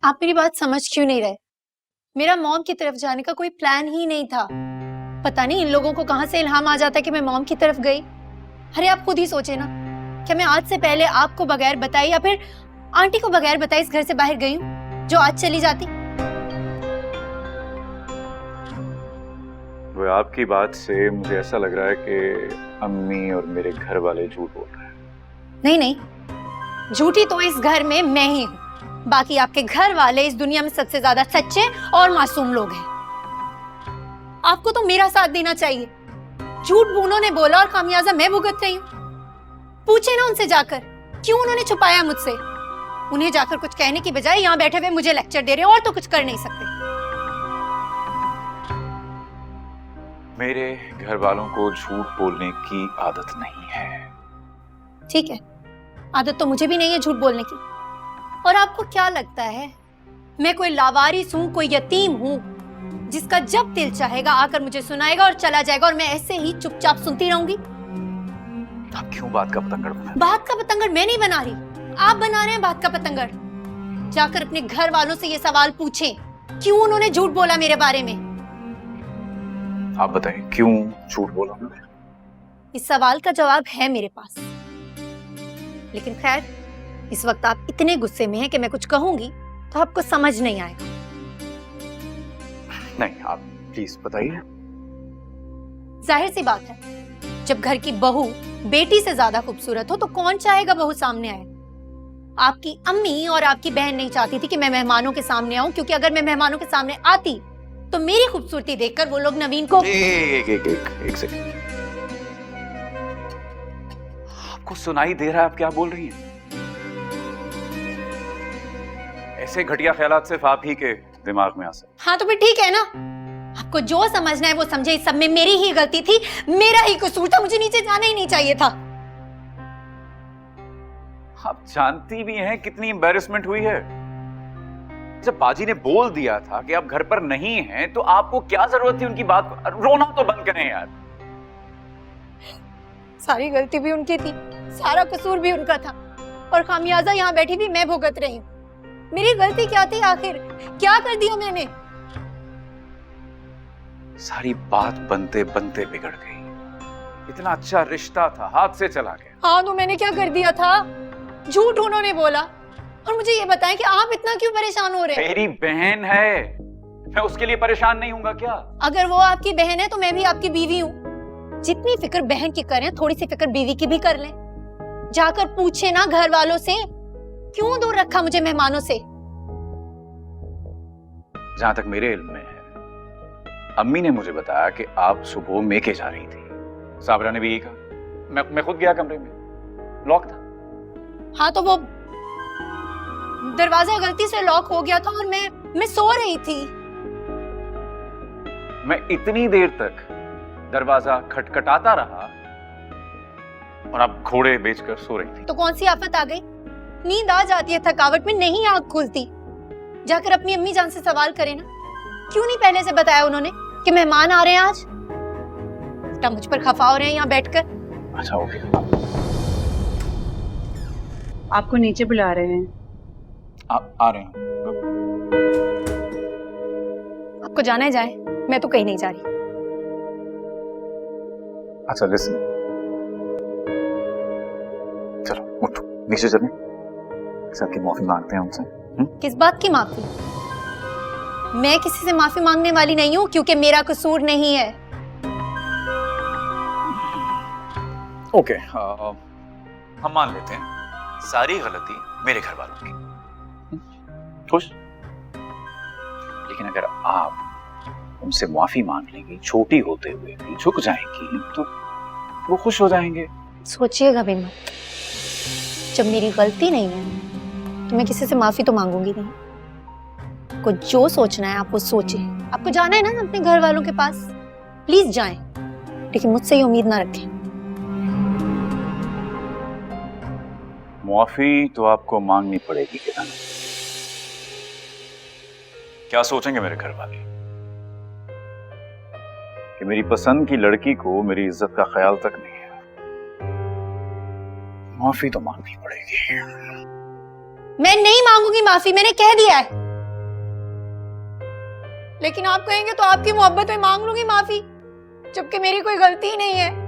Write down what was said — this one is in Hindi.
आप मेरी बात समझ क्यों नहीं रहे? मेरा मॉम की तरफ जाने का कोई प्लान ही नहीं था। पता नहीं इन लोगों को कहां से इल्हाम आ जाता है कि मैं मॉम की तरफ गई। अरे आप खुद ही सोचे ना, क्या मैं आज से पहले आपको बगैर बताए या फिर आंटी को बगैर बताए इस घर से बाहर गई हूँ जो आज चली जाती? वो आपकी बात से मुझे ऐसा लग रहा है कि अम्मी और मेरे घर वाले झूठ बोल रहे हैं। नहीं नहीं, झूठी तो इस घर में मैं ही हूँ। बाकी आपके घर वाले इस दुनिया में सबसे ज्यादा सच्चे और मासूम लोग हैं। आपको तो मेरा साथ देना चाहिए। झूठ उन्होंने बोला और खामियाजा मैं भुगत रही हूँ। पूछे ना उनसे जाकर, क्यों उन्होंने छुपाया मुझसे? उन्हें जाकर कुछ कहने की बजाय यहाँ बैठे हुए मुझे लेक्चर दे रहे हैं और तो कुछ कर नहीं सकते। मेरे घर वालों को झूठ बोलने की आदत नहीं है। ठीक है, आदत तो मुझे भी नहीं है झूठ बोलने की। और आपको क्या लगता है मैं कोई लावारिस हूं, कोई यतीम हूं जिसका जब दिल चाहेगा आकर मुझे सुनाएगा और चला जाएगा और मैं ऐसे ही चुपचाप सुनती रहूंगी? आप क्यों बात का पतंगड़ बना? बात का पतंगड़ मैं नहीं बना रही, आप बना रहे हैं बात का पतंगड़। जाकर अपने घर वालों से ये सवाल पूछें, क्यों उन्होंने झूठ बोला मेरे बारे में? आप बताएं क्यों झूठ बोला मैंने? इस सवाल का जवाब है मेरे पास, लेकिन खैर इस वक्त आप इतने गुस्से में हैं कि मैं कुछ कहूंगी तो आपको समझ नहीं आएगा। नहीं, आप प्लीज बताइए। जाहिर सी बात है, जब घर की बहू बेटी से ज्यादा खूबसूरत हो तो कौन चाहेगा बहू सामने आए? आपकी अम्मी और आपकी बहन नहीं चाहती थी कि मैं मेहमानों के सामने आऊं, क्योंकि अगर मैं मेहमानों के सामने आती तो मेरी खूबसूरती देखकर वो लोग नवीन को एक सेकंड। आपको सुनाई दे रहा है आप क्या बोल रही हैं? ऐसे घटिया ख्यालात सिर्फ आप ही के दिमाग में आ सकते। हाँ तो फिर ठीक है ना, आपको जो समझना है वो समझे। इस सब में मेरी ही गलती थी, मेरा ही कसूर था, मुझे नीचे जाना ही नहीं चाहिए था। आप जानती भी हैं कितनी एम्बैरेसमेंट हुई है। जब बाजी ने बोल दिया था कि आप घर पर नहीं हैं तो आपको क्या जरूरत थी उनकी बात को? रोना तो बंद करें यार। सारी गलती भी उनकी थी, सारा कसूर भी उनका था, और खामियाजा यहाँ बैठी भी मैं भुगत रही हूँ। मेरी गलती क्या थी आखिर? क्या कर दिया मैंने? सारी बात बनते बनते बिगड़ गई। इतना अच्छा रिश्ता था, हाथ से चला गया। हाँ तो मैंने क्या कर दिया था? झूठ उन्होंने बोला। और मुझे ये बताएं कि आप इतना क्यों परेशान हो रहे हैं? मेरी बहन है, मैं उसके लिए परेशान नहीं हूँगा क्या? अगर वो आपकी बहन है तो मैं भी आपकी बीवी हूँ। जितनी फिक्र बहन की करें, थोड़ी सी फिक्र बीवी की भी कर लें। जाकर पूछे ना घर वालों से, क्यों दूर रखा मुझे मेहमानों से? जहां तक मेरे इल्म में है, अम्मी ने मुझे बताया कि आप सुबह मेके जा रही थी। साबरा ने भी यही कहा। मैं खुद गया, कमरे में लॉक था। हाँ तो वो दरवाजा गलती से लॉक हो गया था और मैं सो रही थी। मैं इतनी देर तक दरवाजा खटखटाता रहा और आप घोड़े बेचकर सो रही थी। तो कौन सी आफत आ गई? नींद आ जाती है थकावट में, नहीं आंख खुलती। जाकर अपनी अम्मी जान से सवाल करें ना, क्यों नहीं पहले से बताया उन्होंने कि मेहमान आ रहे हैं आज? उल्टा मुझ पर खफा हो रहे हैं यहाँ बैठकर। अच्छा ओके। आपको नीचे बुला रहे हैं। आप आ रहे हैं? आपको जाना है जाए, मैं तो कहीं नहीं जा रही। अच्छा लिसन, चलो उठो, नीचे चलें, सबकी माफी मांगते हैं उनसे। किस बात की माफी? मैं किसी से माफी मांगने वाली नहीं हूँ, क्योंकि मेरा कसूर नहीं है। ओके, हम मान लेते हैं सारी गलती मेरे घर वालों की। खुश? लेकिन अगर आप उनसे माफी मांग लेंगी, छोटी होते हुए भी झुक जाएंगी, तो वो खुश हो जाएंगे। सोचिएगा भी मत, जब मेरी गलती नहीं है तो मैं किसी से माफी तो मांगूंगी नहीं। आपको जो सोचना है आप वो सोचिए। आपको जाना है ना अपने घर वालों के पास, प्लीज जाएं, लेकिन मुझसे ये उम्मीद ना रखें। माफी तो आपको मांगनी पड़ेगी किरण। क्या सोचेंगे मेरे घर वाले कि मेरी पसंद की लड़की को मेरी इज्जत का ख्याल तक नहीं है? माफी तो मांगनी पड़ेगी। मैं नहीं मांगूंगी माफी, मैंने कह दिया है। लेकिन आप कहेंगे तो आपकी मोहब्बत में मांग लूंगी माफी, जबकि मेरी कोई गलती ही नहीं है।